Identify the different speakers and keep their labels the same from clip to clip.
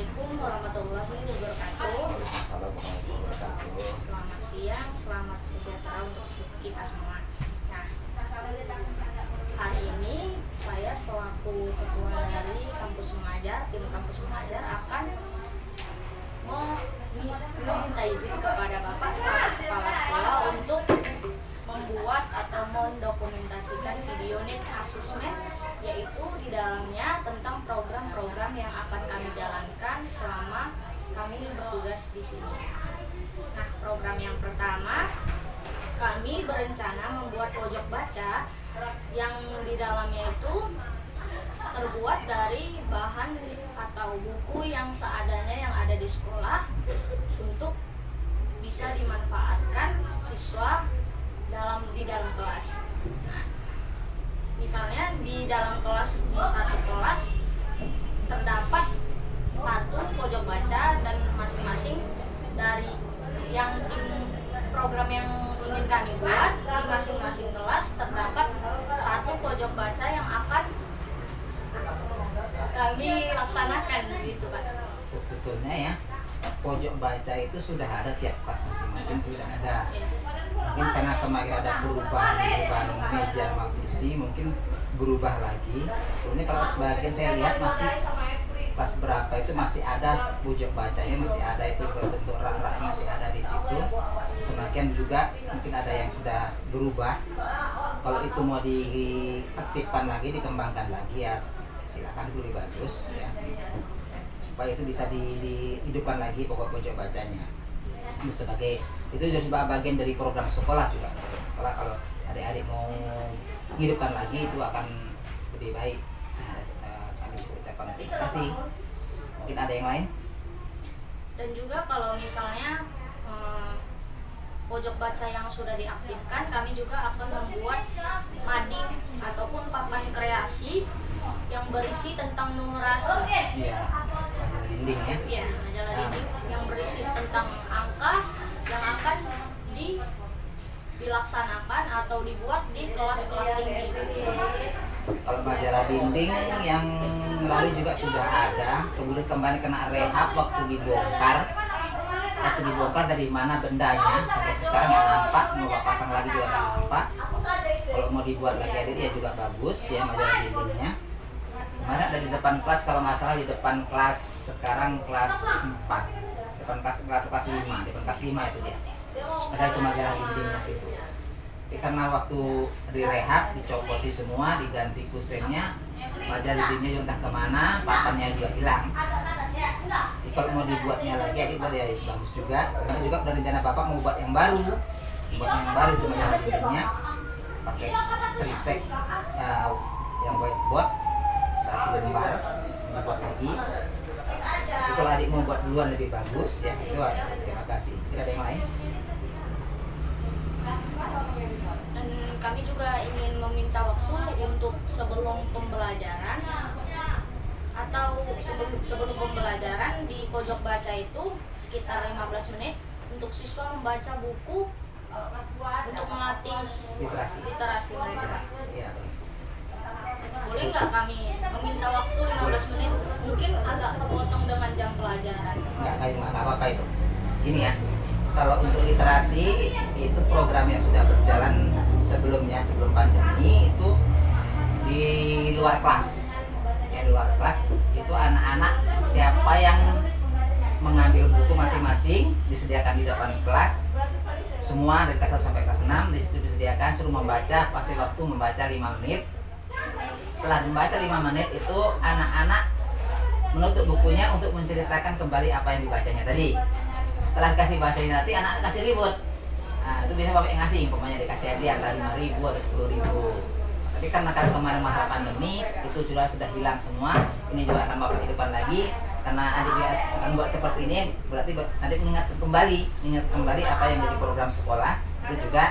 Speaker 1: Assalamualaikum warahmatullahi wabarakatuh. Selamat siang, selamat sejahtera untuk kita semua. Nah, hari ini saya selaku ketua dari kampus mengajar, tim kampus mengajar akan meminta izin kepada Bapak selaku kepala sekolah untuk membuat atau mendokumentasikan video need assessment, yaitu di dalamnya tentang program-program yang akan kami jalankan selama kami bertugas di sini. Nah, program yang pertama, kami berencana membuat pojok baca yang di dalamnya itu terbuat dari bahan atau buku yang seadanya yang ada di sekolah untuk bisa dimanfaatkan siswa di dalam kelas. Nah, misalnya di dalam kelas, di satu kelas terdapat satu pojok baca dan masing-masing dari yang tim program yang ingin kami buat, di masing-masing kelas terdapat satu pojok baca yang akan kami laksanakan gitu Pak.
Speaker 2: Sebetulnya ya, pojok baca itu sudah ada tiap kelas masing-masing sudah ada. Mungkin karena kemarin ada perubahan meja sama kursi, mungkin berubah lagi. Ini kalau sebagian saya lihat masih kelas berapa itu masih ada pojok bacanya, masih ada itu berbentuk rak-rak masih ada di situ. Sebagian juga mungkin ada yang sudah berubah. Kalau itu mau diaktifkan lagi, dikembangkan lagi ya silakan, lebih bagus ya, supaya itu bisa dihidupkan lagi pojok bacanya. Itu sebagai itu juga bagian dari program sekolah juga. Sekolah kalau adik-adik mau menghidupkan lagi itu akan lebih baik. Kami ucapkan terima kasih. Mungkin ada yang lain?
Speaker 1: Dan juga kalau misalnya pojok baca yang sudah diaktifkan, kami juga akan membuat mading ataupun papan kreasi yang berisi tentang numerasi.
Speaker 2: Iya, majalah dinding ya.
Speaker 1: Iya, majalah dinding yang berisi tentang angka yang akan dilaksanakan atau dibuat di kelas-kelas tinggi.
Speaker 2: Kalau majalah dinding yang lalu juga sudah ada, kemudian kembali kena rehab waktu dibongkar. Dari mana bendanya sampai sekarang yang nampak, mau pasang lagi juga nggak nampak. Kalau mau dibuat lagi ada ya juga bagus ya majalah dindingnya. Mana ada di depan kelas, kalau nggak salah di depan kelas sekarang kelas 4, depan kelas 5, depan kelas 5 itu dia. Ada itu majalah dindingnya situ. Tapi karena waktu direhab dicopoti semua, diganti kusennya, majalah dindingnya entah kemana, papannya juga hilang. Jadi kalau mau dibuatnya lagi, dibuat ya bagus juga. Karena juga dari rencana Bapak mau buat yang baru, itu majalah dindingnya pakai tripek yang whiteboard 1 lembar, buat lagi. Jadi kalau adik mau buat duluan lebih bagus ya, itu terima kasih. Tidak ada yang lain?
Speaker 1: Dan kami juga ingin meminta waktu untuk sebelum pembelajaran atau sebelum pembelajaran di pojok baca itu sekitar 15 menit untuk siswa membaca buku untuk melatih literasi mereka.
Speaker 2: Ya.
Speaker 1: Boleh nggak kami meminta waktu 15 menit? Mungkin agak kepotong dengan jam pelajaran.
Speaker 2: Nggak apa-apa itu. Ini ya, kalau untuk literasi itu programnya sudah berjalan sebelumnya, sebelum pandemi itu di luar kelas. Ya, di luar kelas itu anak-anak siapa yang mengambil buku masing-masing disediakan di depan kelas. Semua dari kelas 1 sampai kelas 6 di situ disediakan, suruh membaca, pasti waktu membaca 5 menit. Setelah membaca 5 menit itu anak-anak menutup bukunya untuk menceritakan kembali apa yang dibacanya tadi. Setelah dikasih bacanya nanti anak-anak kasih ribut. Nah, itu biasa Bapak yang ngasih, umpamanya dikasih hadiah antara 5.000 atau 10.000. Tapi karena kemarin masa pandemi itu sudah hilang semua. Ini juga akan Bapak hidupkan lagi karena adik juga akan buat seperti ini, berarti adik mengingat kembali apa yang menjadi program sekolah. Itu juga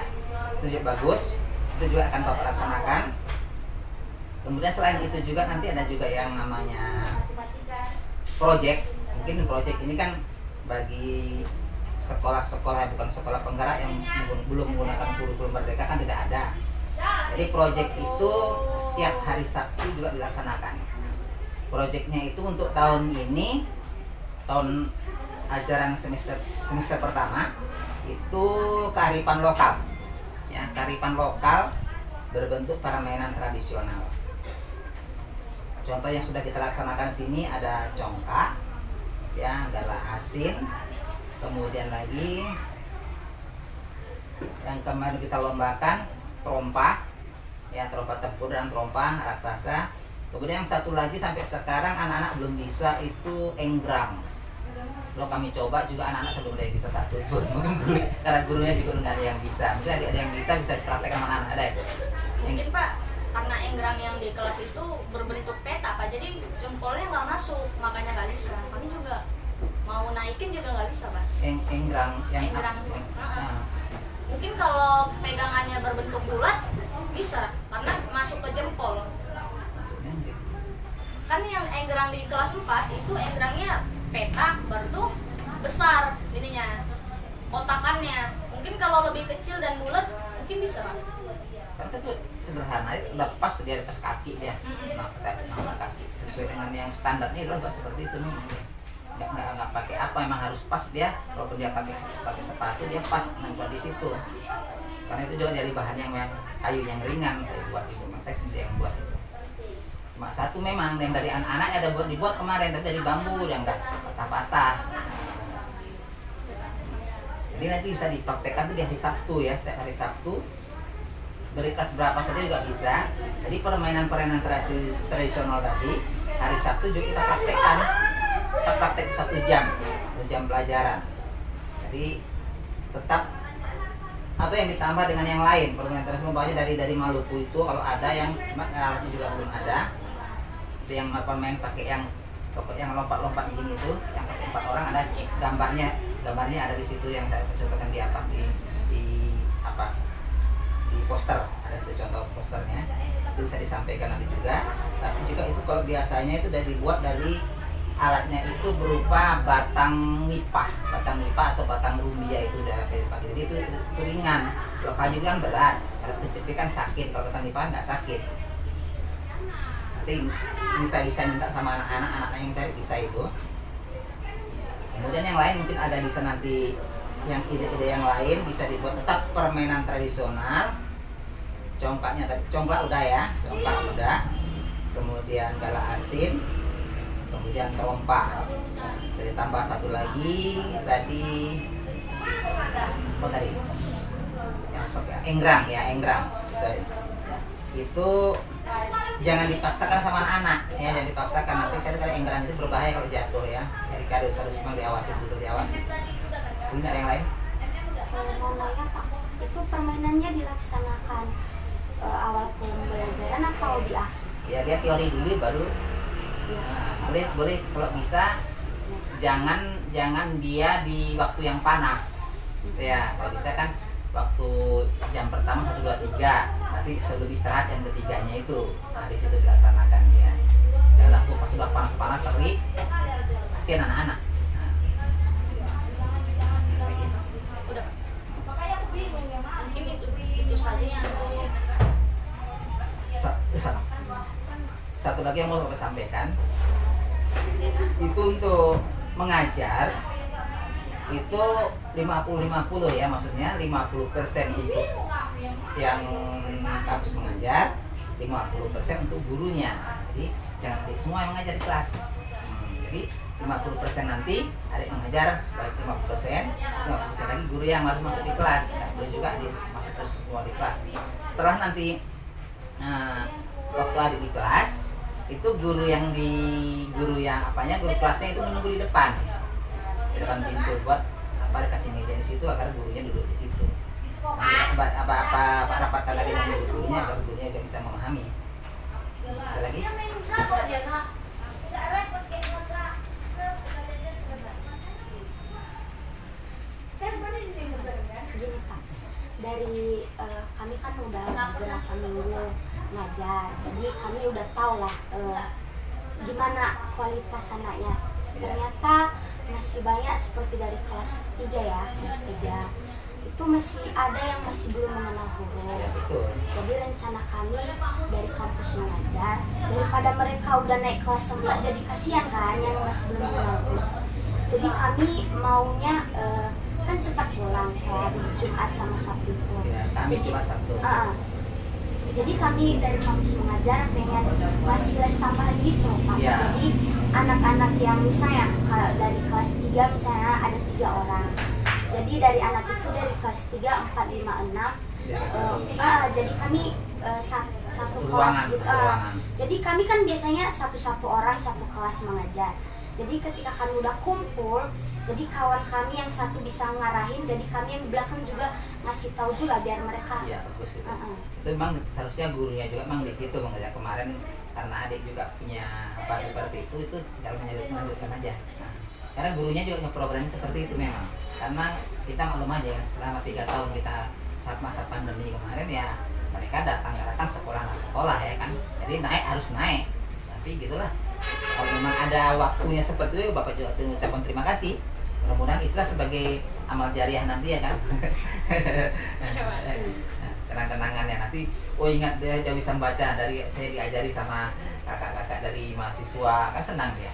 Speaker 2: bagus. Itu juga akan Bapak laksanakan. Kemudian selain itu juga nanti ada juga yang namanya project. Mungkin project ini kan bagi sekolah-sekolah bukan sekolah penggerak yang belum menggunakan kurikulum merdeka kan tidak ada. Jadi project itu setiap hari Sabtu juga dilaksanakan. Projectnya itu untuk tahun ini tahun ajaran semester pertama itu kearifan lokal. Ya, kearifan lokal berbentuk permainan tradisional. Contoh yang sudah kita laksanakan sini ada congkak, ya, gala asin, kemudian lagi yang kemarin kita lombakan trompa, ya, trompa tempur dan trompa raksasa. Kemudian yang satu lagi sampai sekarang anak-anak belum bisa itu enggrang. Kalau kami coba juga anak-anak belum ada yang bisa satu pun. Mungkin guru, karena gurunya juga nggak ada yang bisa. Mungkin ada yang bisa dipraktekkan sama anak-anak, ada ya?
Speaker 1: Mungkin Pak, karena enggrang yang di kelas itu berbentuk peta Pak, jadi jempolnya nggak masuk, makanya nggak bisa. Kami juga mau naikin juga nggak bisa Pak.
Speaker 2: Enggrang yang
Speaker 1: Enggrang. Mungkin kalau pegangannya berbentuk bulat bisa, karena masuk ke jempol.
Speaker 2: maksudnya gitu.
Speaker 1: Kan yang enggrang di kelas 4 itu enggrangnya peta baru tuh besar ininya, kotakannya. Mungkin kalau lebih kecil dan bulat mungkin bisa Pak.
Speaker 2: Kan itu sederhana, itu udah pas di atas kaki dia. Nah, nama kaki sesuai dengan yang standarnya itu nggak seperti itu nih. Nggak pakai apa, emang harus pas dia. Walaupun dia pakai sepatu dia pas nempel di situ. Karena itu juga dari bahan yang kayu yang ringan saya buat itu, mas saya sendiri yang buat itu. Cuma satu memang yang dari anak-anak ada dibuat kemarin, tapi dari bambu yang udah patah-patah. Jadi nanti bisa dipraktekkan tuh di hari Sabtu ya, setiap hari Sabtu. Dari kelas berapa saja juga bisa. Jadi permainan tradisional tadi hari Sabtu juga kita praktekkan. Kita praktek 1 jam pelajaran. Jadi tetap atau yang ditambah dengan yang lain permainan tradisional dari Maluku itu kalau ada yang cuma alatnya juga belum ada. Ada yang main pakai yang lompat-lompat begini tuh, yang pakai 4 orang, ada gambarnya ada di situ yang saya contohkan di poster, ada itu contoh posternya, itu bisa disampaikan nanti juga. Tapi juga itu kalau biasanya itu dibuat dari alatnya itu berupa batang nipah atau batang rumbia itu dari pakai. Jadi itu ringan. Kalau kayu kan berat, kalau kejepit kan sakit. Kalau batang nipah nggak sakit. Nanti kita bisa minta sama anak-anak yang cari bisa itu. Kemudian yang lain mungkin ada bisa nanti yang ide-ide yang lain bisa dibuat tetap permainan tradisional. Congklak udah ya, kemudian gala asin, kemudian trompa. Jadi tambah satu lagi tadi apa tadi? Enggrang. Itu jangan dipaksakan sama anak-anak ya, jangan dipaksakan, nanti kalau enggrang itu berbahaya kalau jatuh ya. Jadi harus memang diawasi. Punya yang lain?
Speaker 3: Mau nanya Pak, itu permainannya dilaksanakan awal pembelajaran atau di akhir?
Speaker 2: Ya dia teori dulu baru.
Speaker 3: Ya.
Speaker 2: Nah, boleh kalau bisa jangan dia di waktu yang panas. Ya, kalau bisa kan waktu jam pertama 1, 2, 3, nanti sebelum istirahat yang ketiganya itu. Nah, di situ dilaksanakan ya. Dan waktu pas sudah panas-panas tapi kasihan anak-anak.
Speaker 1: Udah. Mungkin itu saja yang
Speaker 2: Satu lagi yang mau saya sampaikan itu untuk mengajar itu 50-50 ya, maksudnya 50% untuk yang kampus mengajar, 50% untuk gurunya. Jadi jangan adik semua yang mengajar di kelas. Jadi 50% nanti adik mengajar sebagai 50%, 50% lagi guru yang harus masuk di kelas. Nah, boleh juga adik masuk terus semua di kelas. Setelah nanti waktu adik di kelas itu guru kelasnya itu menunggu di depan pintu buat kasih meja di situ agar gurunya duduk di situ. Rapatkan lagi dengan gurunya agar gurunya juga bisa memahami. Ada lagi?
Speaker 3: Gini Pak, dari kami kan udah beberapa minggu ngajar, jadi kami udah tahu lah gimana kualitas anaknya. Ternyata masih banyak seperti dari kelas 3 ya, kelas 3 itu masih ada yang masih belum mengenal huruf.
Speaker 2: Ya, betul.
Speaker 3: Jadi rencana kami dari kampus mengajar, daripada mereka udah naik kelas 11 jadi kasihan kan yang masih belum mengenal huruf. Jadi kami maunya kan cepat pulang kayak hari Jumat sama Sabtu itu.
Speaker 2: Ya, kami
Speaker 3: Jadi-
Speaker 2: cuma Sabtu.
Speaker 3: Jadi kami dari kampus mengajar pengen ngasih les tambahan gitu Pak.
Speaker 2: Iya.
Speaker 3: Jadi anak-anak yang misalnya dari kelas 3 misalnya ada 3 orang. Jadi dari anak itu dari kelas 3, 4, 5, 6
Speaker 2: Ya,
Speaker 3: jadi kami satu
Speaker 2: Ruangan,
Speaker 3: kelas gitu.
Speaker 2: ruangan.
Speaker 3: Jadi kami kan biasanya satu orang satu kelas mengajar. Jadi ketika kami udah kumpul, jadi kawan kami yang satu bisa ngarahin, jadi kami yang di belakang juga ngasih tahu juga biar mereka.
Speaker 2: Iya, bagus itu.
Speaker 3: Heeh.
Speaker 2: Itu memang seharusnya gurunya juga memang di situ mengajar kemarin karena adik juga punya apa seperti itu cara melanjutkan aja. Nah, karena gurunya juga programnya seperti itu memang. Karena kita maklum aja kan selama 3 tahun kita saat masa pandemi kemarin ya mereka datang sekolah ya kan. Jadi harus naik. Tapi gitulah. Kalau memang ada waktunya seperti itu, Bapak juga mengucapkan terima kasih. Mudah-mudahan itulah sebagai amal jariah nanti ya kan. Kenang-kenangannya nanti. Oh ingat dia bisa membaca dari saya diajari sama kakak-kakak dari mahasiswa kan senang ya.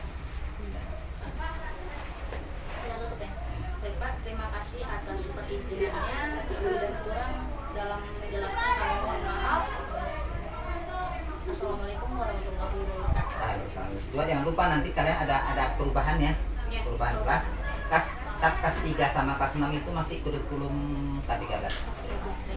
Speaker 1: Ya, tutup ya. Baik Pak, terima kasih atas perizinannya. Lebih dan kurang dalam menjelaskan kami mohon maaf. Assalamualaikum warahmatullahi wabarakatuh.
Speaker 2: Juga jangan lupa nanti kalian ada perubahan ya.
Speaker 1: Ya.
Speaker 2: Perubahan kelas start kelas 3 sama kelas 6 itu masih kurikulum K13.